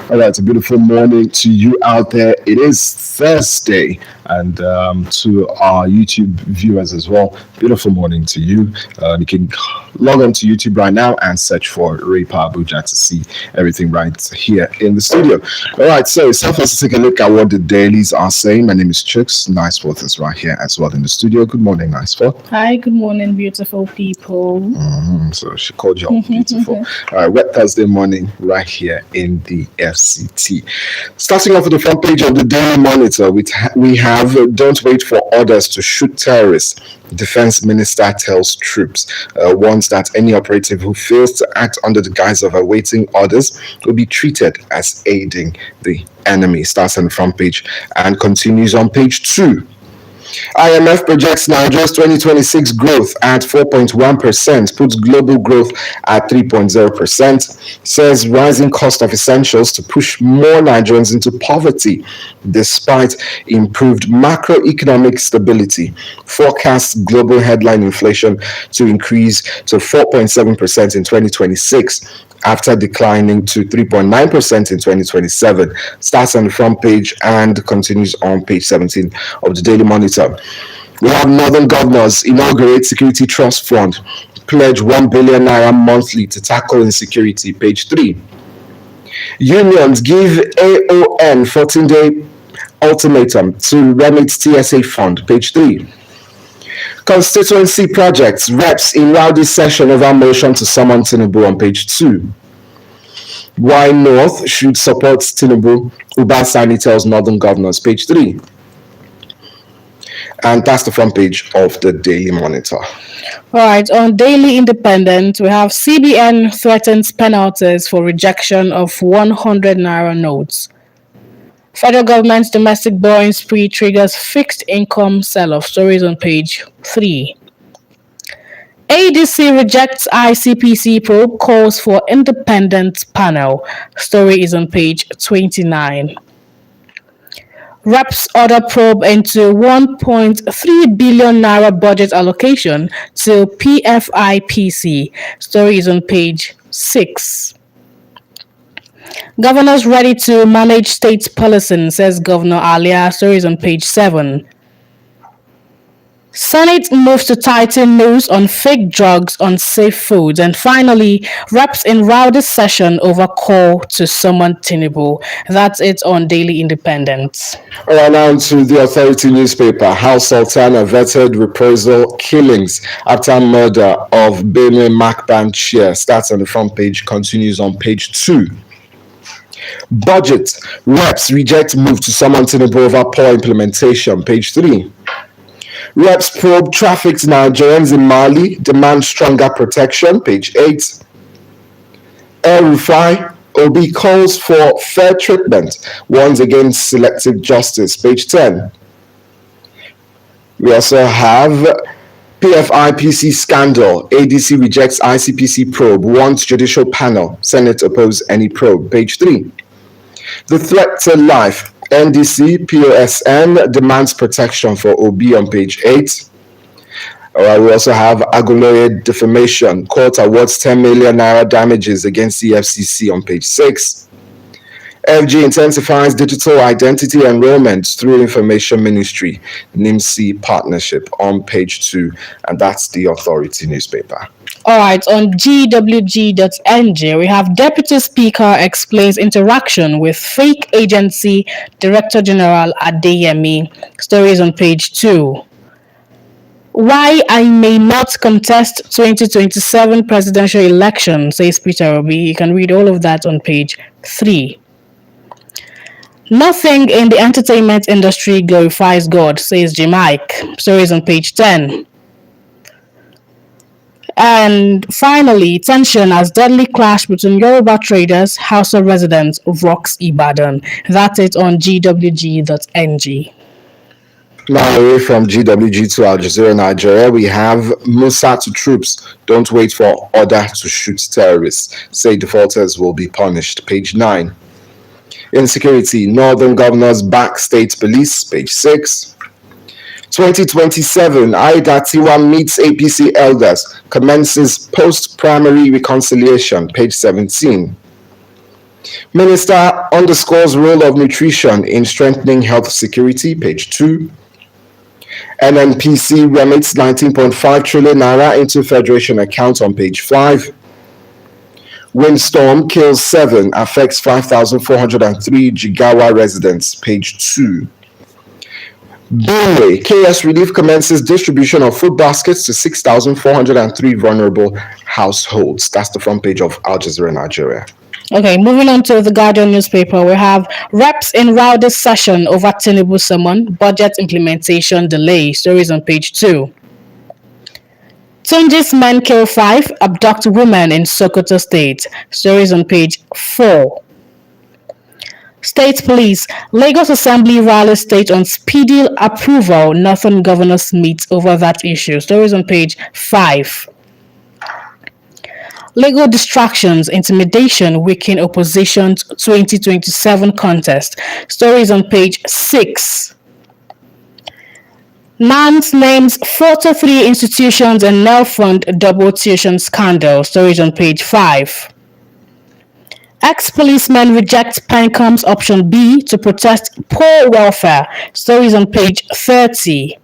All right, a beautiful morning to you out there. It is Thursday, and to our YouTube viewers as well. Beautiful morning to you. You can log on to YouTube right now and search for Ray Power Abuja to see everything right here in the studio. All right, so it's time for us to take a look at what the dailies are saying. My name is Chooks. Niceworth is right here as well in the studio. Good morning, Niceworth. Hi, good morning, beautiful people. So she called you all beautiful. All right, wet Thursday morning right here in the FCT. Starting off with the front page of the Daily Monitor, we have Don't Wait for Orders to Shoot Terrorists. Defense Minister tells troops, warns that any operative who fails to act under the guise of awaiting orders will be treated as aiding the enemy. Starts on the front page and continues on page 2. IMF projects Nigeria's 2026 growth at 4.1%, puts global growth at 3.0%, says rising cost of essentials to push more Nigerians into poverty despite improved macroeconomic stability, forecasts global headline inflation to increase to 4.7% in 2026 after declining to 3.9% in 2027. Starts on the front page and continues on page 17 of the Daily Monitor. We have Northern Governors inaugurate Security Trust Fund, pledge 1 billion naira monthly to tackle insecurity, page 3. Unions give AON 14-day ultimatum to remit TSA fund, page 3. Constituency projects, reps in rowdy session over motion to summon Tinubu on page 2. Why North should support Tinubu, Uba Sani tells Northern Governors, page 3. And that's the front page of the Daily Monitor. All right, on Daily Independent, we have CBN threatens penalties for rejection of 100 naira notes. Federal government's domestic borrowing spree triggers fixed income sell-off. Stories on page 3. ADC rejects ICPC probe, calls for independent panel. Story is on page 29. Reps order probe into 1.3 billion naira budget allocation to PFIPC. Story is on page 6. Governors ready to manage state policing, says Governor Alia. Stories on page 7. Senate moves to tighten news on fake drugs, unsafe foods. And finally, reps in rowdy session over call to summon Tinubu. That's it on Daily Independent. All right, now to the Authority newspaper. How Sultan averted reprisal killings after murder of Benue Macban chair. Starts on the front page, continues on page 2. Budget. Reps reject move to summon Tinubu over poor implementation. Page 3. Reps probe trafficked Nigerians in Mali, demand stronger protection. Page 8. El-Rufai, Obi calls for fair treatment, warns against selective justice. Page 10. We also have PFIPC scandal. ADC rejects ICPC probe, wants judicial panel. Senate oppose any probe. Page 3. The threat to life. NDC POSN demands protection for OB on page 8. All right, we also have Aguloye defamation. Court awards 10 million naira damages against the FCC on page 6. FG intensifies digital identity enrollment through Information Ministry, NIMSI partnership on page 2. And that's the Authority newspaper. All right, on gwg.ng, we have Deputy Speaker explains interaction with fake agency Director General Adeyemi. Stories on page 2. Why I may not contest 2027 presidential election, says Peter Obi. You can read all of that on page 3. Nothing in the entertainment industry glorifies God, says J. Mike. Stories on page 10. And finally, tension as deadly clash between Yoruba traders, Hausa residents rocks Ibadan. That's it on gwg.ng. Now away from GWG to Al Jazeera Nigeria, we have Musa to troops. Don't wait for order to shoot terrorists. Say defaulters will be punished. Page 9. Insecurity. Northern governors back state police. Page 6. 2027, Aida Tiwa meets APC elders, commences post-primary reconciliation, page 17. Minister underscores role of nutrition in strengthening health security, page 2. NNPC remits 19.5 trillion naira into Federation accounts on page 5. Windstorm kills 7, affects 5,403 Jigawa residents, page 2. Benue, KS Relief commences distribution of food baskets to 6,403 vulnerable households. That's the front page of Al Jazeera Nigeria. Okay, moving on to the Guardian newspaper, we have reps in rowdy session over Tinubu sermon, budget implementation delay. Stories on page 2. Tunji's men kill 5, abduct women in Sokoto State. Stories on page 4. State Police, Lagos Assembly rally state on speedy approval, Northern governors meet over that issue. Stories on page 5. Legal distractions, intimidation, weaken opposition's 2027 contest. Stories on page 6. NANS names 43 institutions in Nel Fund double tuition scandal. Stories on page 5. Ex-policemen reject PENCOM's option B to protest poor welfare. Stories on page 30.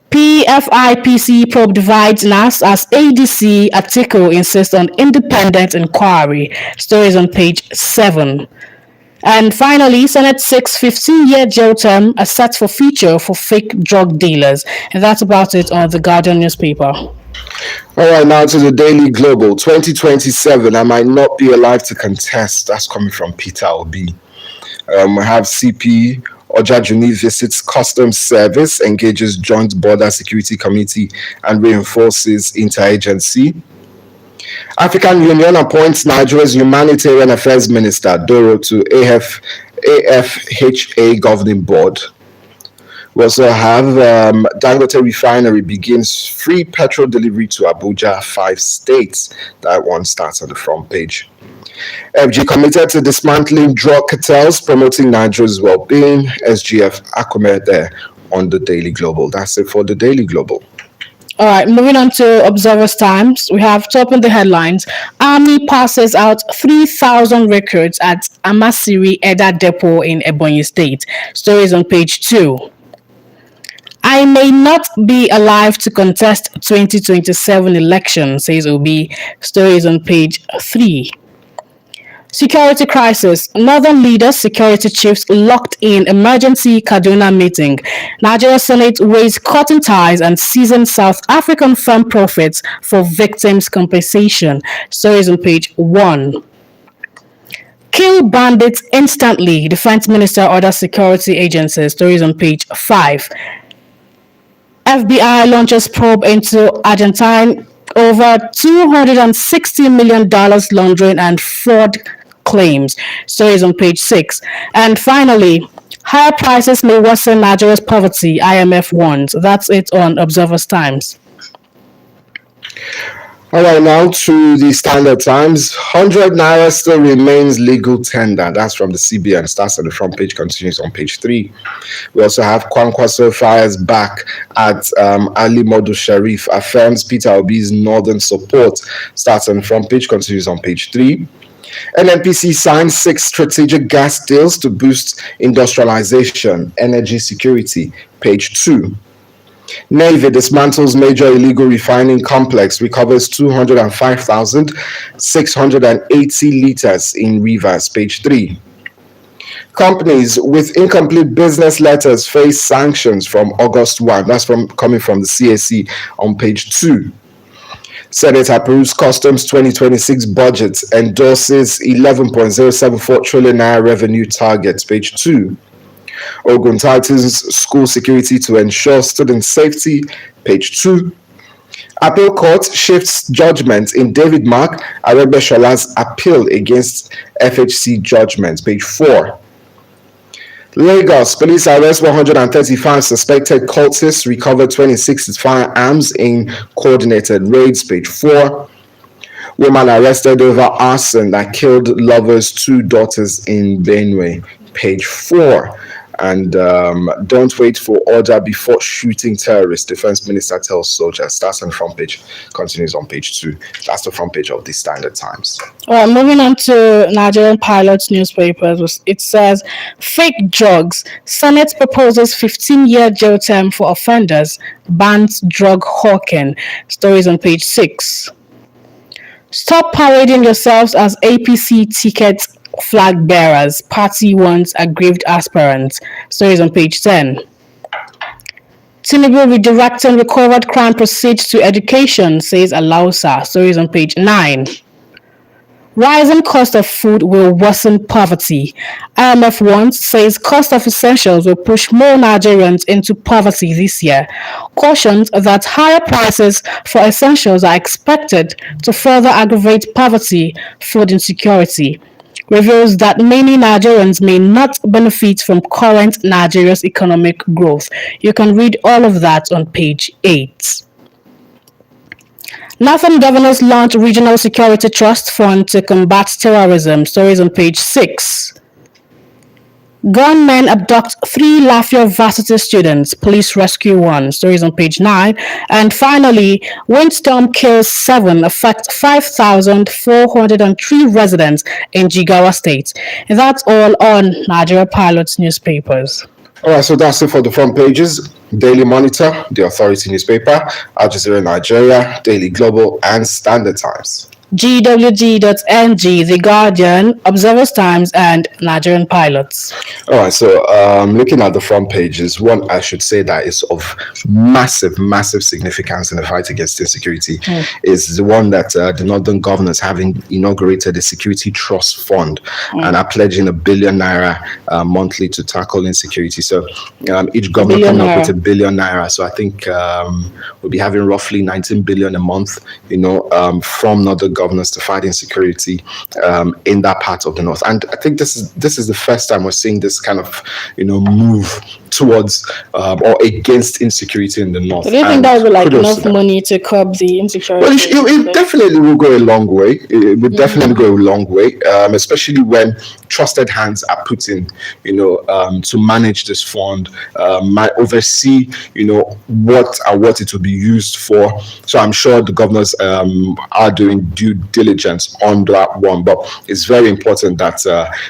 PFIPC probe divides NAS as ADC Atiku insists on independent inquiry. Stories on page 7. And finally, Senate 6 15-year jail term are set for future for fake drug dealers. And that's about it on the Guardian newspaper. All right, now to the Daily Global. 2027, I might not be alive to contest. That's coming from Peter Obi. We have CP Ojajuni visits Customs Service, engages Joint Border Security Committee, and reinforces interagency. African Union appoints Nigeria's Humanitarian Affairs Minister Doro to AFHA Governing Board. We also have Dangote Refinery begins free petrol delivery to Abuja, 5 states. That one starts on the front page. FG committed to dismantling drug cartels, promoting Nigeria's well-being. SGF Akume there on the Daily Global. That's it for the Daily Global. All right, moving on to Observer's Times. We have top in the headlines. Army passes out 3,000 recruits at Amasiri Eda Depot in Ebonyi State. Stories on page 2. I may not be alive to contest 2027 election, says Obi. Stories on page 3. Security crisis. Northern leaders, security chiefs locked in emergency Kaduna meeting. Nigeria Senate weighs cutting ties and seizing South African firm profits for victims' compensation. Stories on page 1. Kill bandits instantly. Defense Minister orders security agencies. Stories on page 5. FBI launches probe into Argentine over $260 million laundering and fraud claims. Stories on page 6. And finally, higher prices may worsen Nigeria's poverty, IMF warns. That's it on Observer's Times. All right, now to the Standard Times. 100 Naira still remains legal tender. That's from the CBN. Starts on the front page, continues on page 3. We also have Kwankwaso fires back at Ali Modu Sharif, affirms Peter Obi's northern support. Starts on the front page, continues on page 3. NNPC signs 6 strategic gas deals to boost industrialization, energy security. Page 2. Navy dismantles major illegal refining complex, recovers 205,680 liters in rivers. Page 3. Companies with incomplete business letters face sanctions from August 1. That's coming from the CAC on page 2. Senate approves Customs 2026 budget, endorses 11.074 trillion naira revenue target. Page 2. Ogun tightens school security to ensure student safety. Page 2. Appeal Court shifts judgment in David Mark Aregbesol's appeal against FHC judgment. Page 4. Lagos police arrest 135 suspected cultists, recover 26 firearms in coordinated raids. Page 4. Woman arrested over arson that killed lover's 2 daughters in Benue. Page 4. And don't wait for order before shooting terrorists. Defense Minister tells soldiers. That's on the front page. Continues on page 2. That's the front page of the Standard Times. All right, moving on to Nigerian Pilot's newspapers. It says, fake drugs. Senate proposes 15-year jail term for offenders. Bans drug hawking. Stories on page 6. Stop parading yourselves as APC ticket flag bearers. Party wants aggrieved aspirants. Stories on page 10. Tinubu redirecting recovered crime proceeds to education, says Alausa. Stories on page 9. Rising cost of food will worsen poverty. IMF warns, says cost of essentials will push more Nigerians into poverty this year. Cautions that higher prices for essentials are expected to further aggravate poverty, food insecurity. Reveals that many Nigerians may not benefit from current Nigeria's economic growth. You can read all of that on page 8. Northern governors launch Regional Security Trust Fund to combat terrorism. Stories on page 6. Gunmen abduct 3 Lafayette Varsity students. Police rescue 1. Stories on page 9. And finally, windstorm kills 7, affects 5,403 residents in Jigawa State. And that's all on Nigeria Pilot's newspapers. All right, so that's it for the front pages. Daily Monitor, The Authority newspaper, Al Jazeera Nigeria, Daily Global, and Standard Times. GWG.NG, The Guardian, Observers Times, and Nigerian Pilots. All right, so looking at the front pages, one I should say that is of massive significance in the fight against insecurity is the one that the Northern governors having inaugurated a security trust fund and are pledging ₦1 billion monthly to tackle insecurity. So each governor coming up with ₦1 billion. So I think we'll be having roughly 19 billion a month, from Northern governors to fight insecurity in that part of the north. And I think this is the first time we're seeing this kind of move towards or against insecurity in the north. Do you think that would be enough money to curb the insecurity? Well, it definitely will go a long way. It would definitely go a long way, especially when trusted hands are put in, to manage this fund, oversee, what it will be used for. So I'm sure the governors are doing due diligence on that one. But it's very important that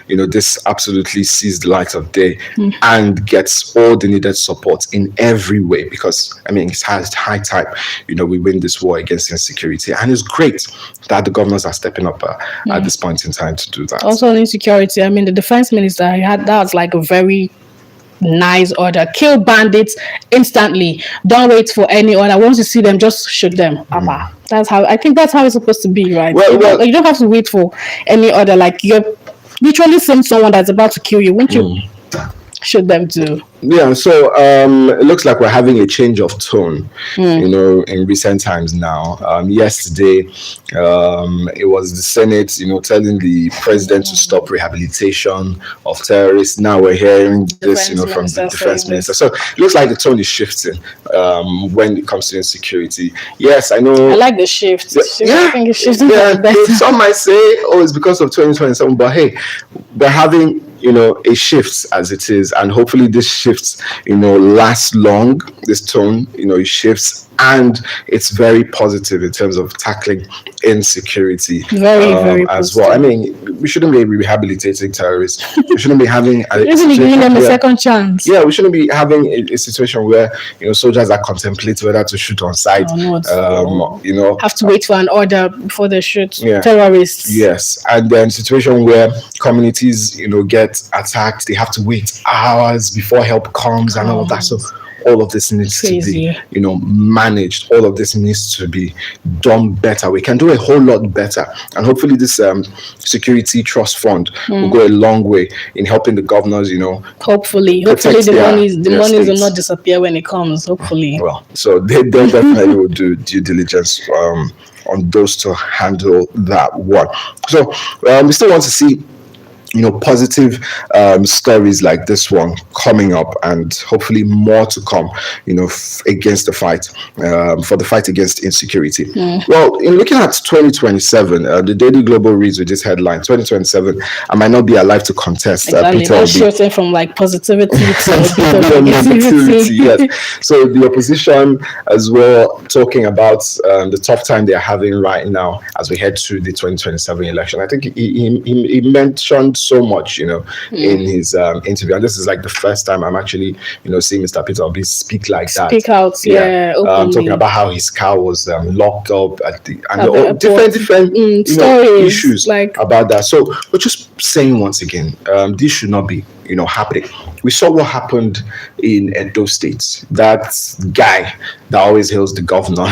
this absolutely sees the light of day and gets all the needed support in every way, because it's high time we win this war against insecurity, and it's great that the governors are stepping up at this point in time to do that. Also on insecurity, the defense minister that was like a very nice order: kill bandits instantly, don't wait for any order. Once you see them, just shoot them. That's how it's supposed to be, right? Well, you don't have to wait for any order. Like, you're literally seeing someone that's about to kill you, won't you shoot them too? Yeah, so it looks like we're having a change of tone, in recent times now. Yesterday, it was the Senate, telling the president to stop rehabilitation of terrorists. Now we're hearing this, from the defense minister. So it looks like the tone is shifting when it comes to insecurity. Yes, I know. I like the shift. I think it's shifting for the better. Some might say, it's because of 2027, but hey, we're having a shift as it is, and hopefully this shifts lasts long. This tone it shifts, and it's very positive in terms of tackling insecurity very as well. We shouldn't be rehabilitating terrorists. We shouldn't be having giving them a second chance. We shouldn't be having a situation where soldiers are contemplating whether to shoot on sight. Have to wait for an order before they shoot terrorists. Yes, and then situation where communities get attacked, they have to wait hours before help comes and all of that. So all of this needs to be managed. All of this needs to be done better. We can do a whole lot better, and hopefully this security trust fund will go a long way in helping the governors hopefully the monies will not disappear when it comes, hopefully. Well, so they definitely will do due diligence on those to handle that one. So we still want to see positive stories like this one coming up, and hopefully more to come, against the fight, for the fight against insecurity. Well, in looking at 2027, the Daily Global reads with this headline: 2027, I might not be alive to contest. Exactly. Peter That's Obi. shifting from like positivity to Negativity, negativity. yes. So the opposition as well talking about the tough time they're having right now as we head to the 2027 election. I think he mentioned so much, in his interview, and this is like the first time I'm actually, seeing Mr. Peter Obi speak like that. Speak out, yeah, openly. Talking about how his car was locked up at the different stories, issues like about that. So we're just saying once again, this should not be happening. We saw what happened in Edo State. That guy that always hails the governor,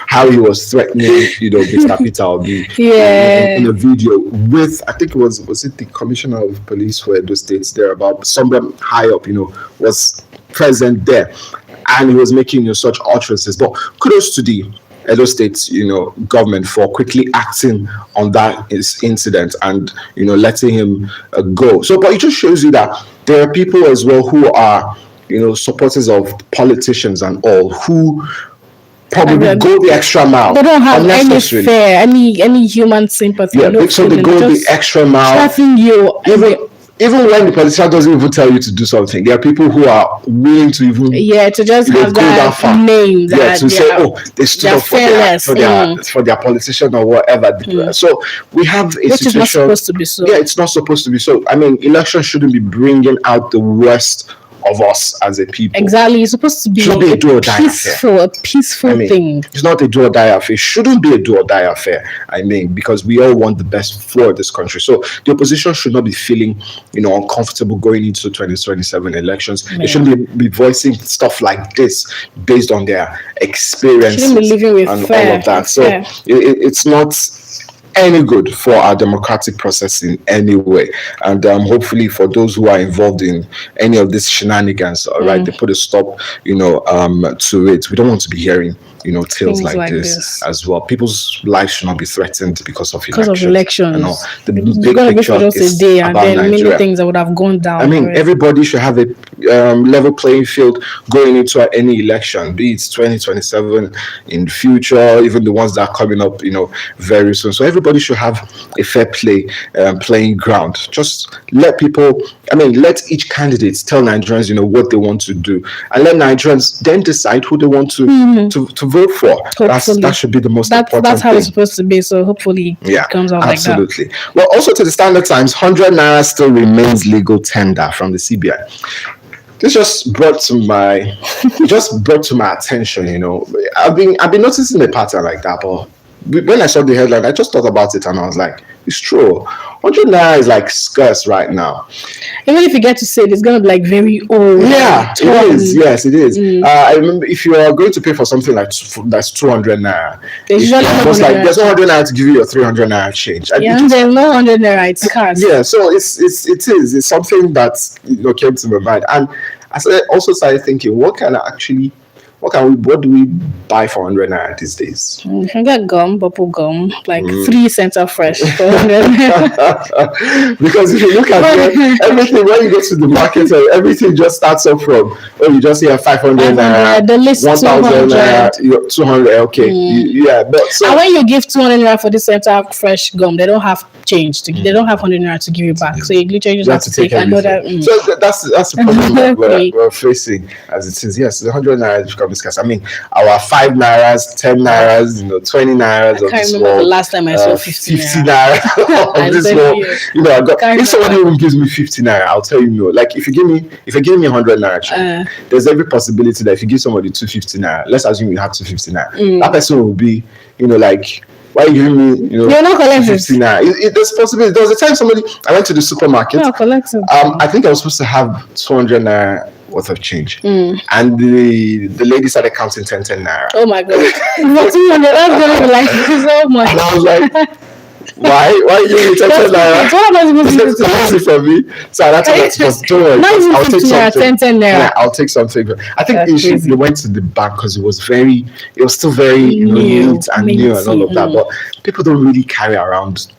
how he was threatening, Mr. Peter Obi in a video with, I think it was it the commissioner of police for Edo State there, about someone high up, was present there, and he was making such utterances. But kudos to the Edo State, government for quickly acting on that incident and letting him go. So, but it just shows you that there are people as well who are supporters of politicians and all, who probably go the extra mile. They don't have any human sympathy. Yeah, so they go the extra mile. Trusting you. Even when the politician doesn't even tell you to do something, there are people who are willing to even to just have that name, to say, they stood up for their politician or whatever. So we have a situation. Is not supposed to be so. Yeah, it's not supposed to be so. I mean, election shouldn't be bringing out the worst of us as a people. Exactly. It's supposed to be a peaceful thing. It's not a do or die affair. It shouldn't be a do or die affair. I mean, because we all want the best for this country. So the opposition should not be feeling, uncomfortable going into 2027 elections. They shouldn't be voicing stuff like this based on their experiences and all of that. So it's not any good for our democratic process in any way, and hopefully for those who are involved in any of these shenanigans, all right, they put a stop to it. We don't want to be hearing tales like this as well. People's lives should not be threatened because of elections. The big picture is a day, and then Nigeria. Many things that would have gone down. I mean, everybody should have a level playing field going into any election, be it 2027 in the future, even the ones that are coming up, very soon. So everybody should have a fair playing ground. Just let each candidate tell Nigerians, what they want to do, and let Nigerians then decide who they want to vote for. That should be the most important That's how thing. it's supposed to be. So hopefully it comes out absolutely. like that. Well, also to the Standard Times, 100 naira still remains legal tender from the CBI. This just brought to my attention. I've been noticing a pattern like that, but when I saw the headline, I just thought about it and I was like, it's true. 100 naira is like scarce right now. Even if you get to say it's going to be like very old. Yeah, it is. Yes, it is. I remember if you are going to pay for something that's 200 naira, there's 100 naira to give you your 300 naira change. There's no 100 naira. It's scarce. Yeah, so it's something that came to my mind, and I also started thinking, what do we buy for 100 naira these days? You can get bubble gum, like 3 Center Fresh for 100 naira. Because if you look at everything, when you go to the market, everything just starts up from, you just hear 500 naira, the list 1,000 naira, 200, okay. And when you give 200 naira for the Center Fresh gum, they don't have change. They don't have 100 naira to give you back. So you literally just have to take another. So that's the problem that we're facing as it is. Yes, the 100 naira has become scarce. I mean, our 5 nairas, 10 nairas, 20 nairas of this world. I remember the last time I saw 50 naira of this world. If someone even gives me 50 naira, I'll tell you no. Like if you're giving me 100 naira, there's every possibility that if you give somebody 250 naira, let's assume you have 250 naira, that person will be, like, why are you giving me, you're not collecting 50 naira? There's possibility. There was a time I went to the supermarket. You're not collecting. I think I was supposed to have 200 naira worth of change, and the lady started counting 10 naira. Oh my god! But 200, that's gonna be like so much. And I was like, why are you giving me 10 naira? What am I supposed to do for me? So I had to don't worry, I'll take something. 10 naira. Yeah, I'll take something. I think they went to the bank because it was still very neat and new and all of that. But people don't really carry around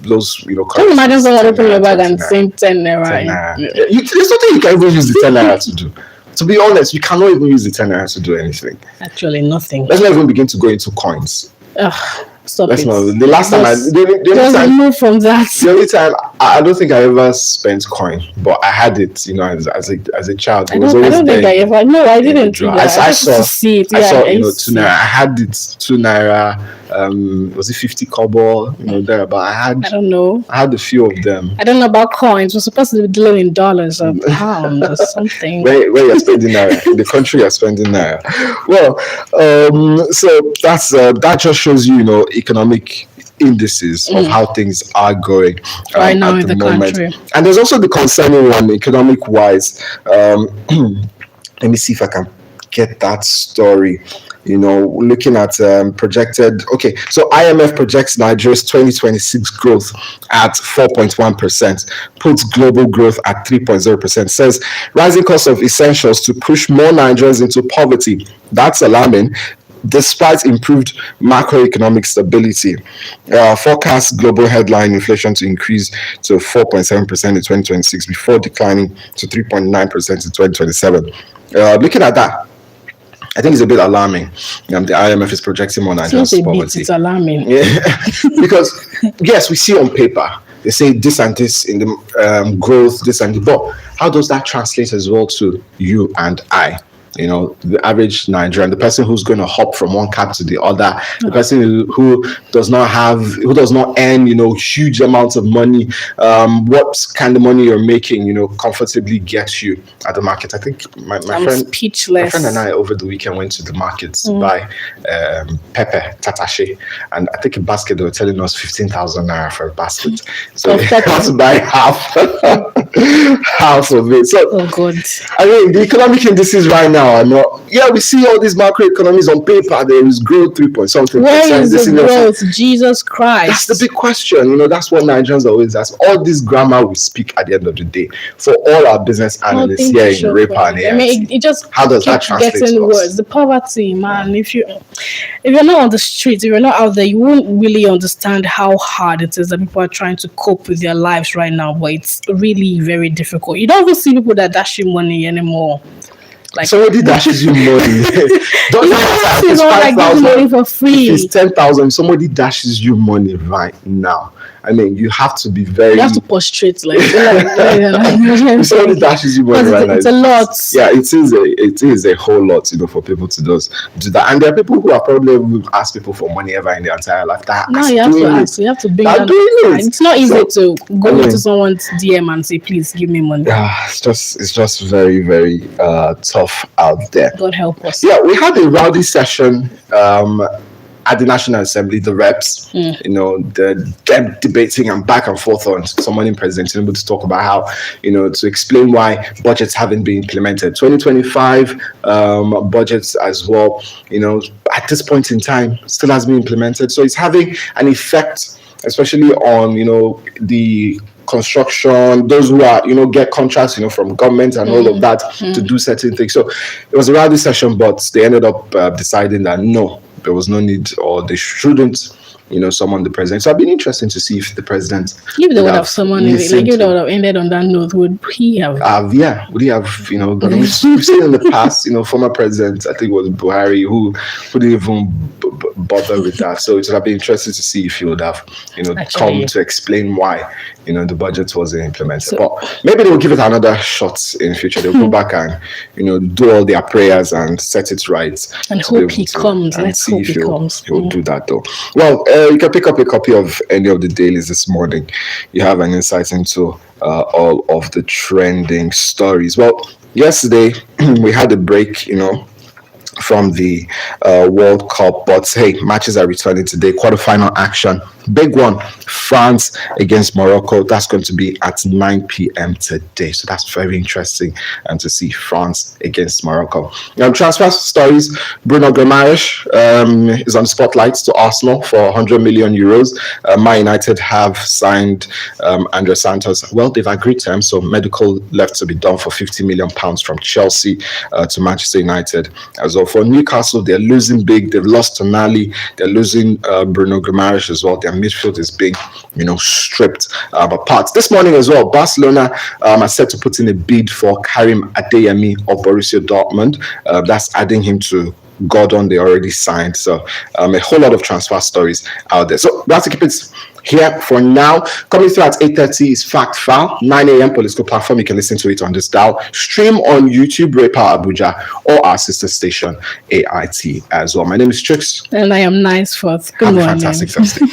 those Can you imagine someone opening your bag 10 and naira, saying 10 naira? 10 naira. There's nothing you can even use the 10 naira to do. To be honest, you cannot even use the 10 naira to do anything. Actually, nothing. Let's not even begin to go into coins. Ugh, stop Let's it. not. The last time, the only time, move from that. the only time I don't think I ever spent coin, but I had it, as a child. It was I always don't think there. I ever. No, I didn't. drawer. Either. I used saw- to see it. I Yeah, saw, I used to 2 naira. I had it 2 naira. Was it 50 kobo? There. But I I don't know. had a few of them. I don't know about coins. We're supposed to be dealing in dollars or pounds or something. Where you're spending naira in the country you're spending naira. Well, so that's that just shows you, economic indices of how things are going Right now at in the the moment. country. And there's also the concerning one, economic wise. Let me see if I can get that story. Looking at projected. Okay, so IMF projects Nigeria's 2026 growth at 4.1%, puts global growth at 3.0%. Says rising cost of essentials to push more Nigerians into poverty. That's alarming. Despite improved macroeconomic stability, forecasts global headline inflation to increase to 4.7% in 2026 before declining to 3.9% in 2027. Looking at that, I think it's a bit alarming. The IMF is projecting more Nigerians Seems a bit, poverty. it's alarming. Yeah, because yes, we see on paper they say this and this in the growth, this and that, but how does that translate as well to you and I? The average Nigerian, the person who's going to hop from one cab to the other, the person who does not earn, huge amounts of money. What kind of money you're making, comfortably gets you at the market. I think my friend, Speechless. my friend and I over the weekend went to the market to buy pepper, tatashe, and I think a basket they were telling us 15,000 naira for a basket. So Of we pepper. had to buy half of it. So Oh God. I mean, the economic indices right now are not. Yeah, we see all these macroeconomies on paper. There is growth 3 point something. Where is this the in your- growth? Jesus Christ. That's the big question. That's what Nigerians always ask. All this grammar we speak at the end of the day for all our business analysts Nothing here to in show RAPA for and it. I mean, AIT. it just How does that keeps translate getting to us? worse. The poverty, man. If you're not on the streets, if you're not out there, you won't really understand how hard it is that people are trying to cope with their lives right now. But it's really very difficult. You don't even see people that dash you money anymore. Like Somebody dashes you money. Don't you matter if see it's someone like giving 5,000, money for if free. it's 10,000. Somebody dashes you money right now. I mean, you have to be very. You have to prostrate like If somebody dashes you money right now, it's a lot. Yeah, it is a whole lot, for people to just do that. And there are people who have probably asked people for money ever in their entire life. That No, are you have to doing it. ask. You have to bring They're that. doing it. It's not easy So, to go I mean- into someone's DM and say, "Please give me money." It's just very, very tough out there. God help us. Yeah, we had a rowdy session at the National Assembly, the reps, them debating and back and forth on summoning President Tinubu to talk about how, to explain why budgets haven't been implemented. 2025 budgets as well, at this point in time, still has been implemented. So it's having an effect, especially on, the construction, those who are, get contracts, from government and all of that to do certain things. So it was a rowdy session, but they ended up deciding that no, there was no need, or they shouldn't, summon the president. So I've been interested to see if the president If they would have summoned it, listened like if they to- would have ended on that note, would he have? would he have, we've seen in the past, former president, I think it was Buhari, who didn't even bother with that. So it would have been interesting to see if he would have, come Actually. to explain why, the budget wasn't implemented. But maybe they'll give it another shot in future. They'll go back and, do all their prayers and set it right. And to be hope able he to- comes. and Let's see hope if he he'll- comes. He'll do that though. Well, you can pick up a copy of any of the dailies this morning. You have an insight into all of the trending stories. Well, yesterday we had a break, from the World Cup, but hey, matches are returning today. Quarterfinal action, big one, France against Morocco. That's going to be at 9 p.m. today, so that's very interesting to see France against Morocco. Transfer stories: Bruno Guimaraes is on spotlight to Arsenal for 100 million euros. Man United have signed Andre Santos. Well, they've agreed terms, so medical left to be done for 50 million pounds from Chelsea to Manchester United as well. For Newcastle, they're losing big. They've lost Tonali. They're losing Bruno Guimaraes as well. They're midfield is being, stripped apart. This morning as well, Barcelona are set to put in a bid for Karim Adeyemi of Borussia Dortmund. That's adding him to Gordon they already signed. So a whole lot of transfer stories out there. So we have to keep it here for now. Coming through at 8:30 is Fact File, 9 a.m. political platform. You can listen to it on this dial. Stream on YouTube, Ray Power Abuja, or our sister station, AIT as well. My name is Trix. And I am Nice Forth. Good Have a morning. fantastic Thursday.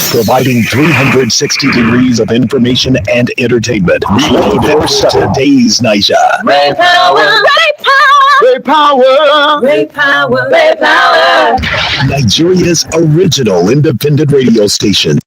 Providing 360 degrees of information and entertainment. Reloaded. Today's Naija. Ray Power, Ray Power, Ray Power. Ray Power, Ray Power. Nigeria's original independent radio station.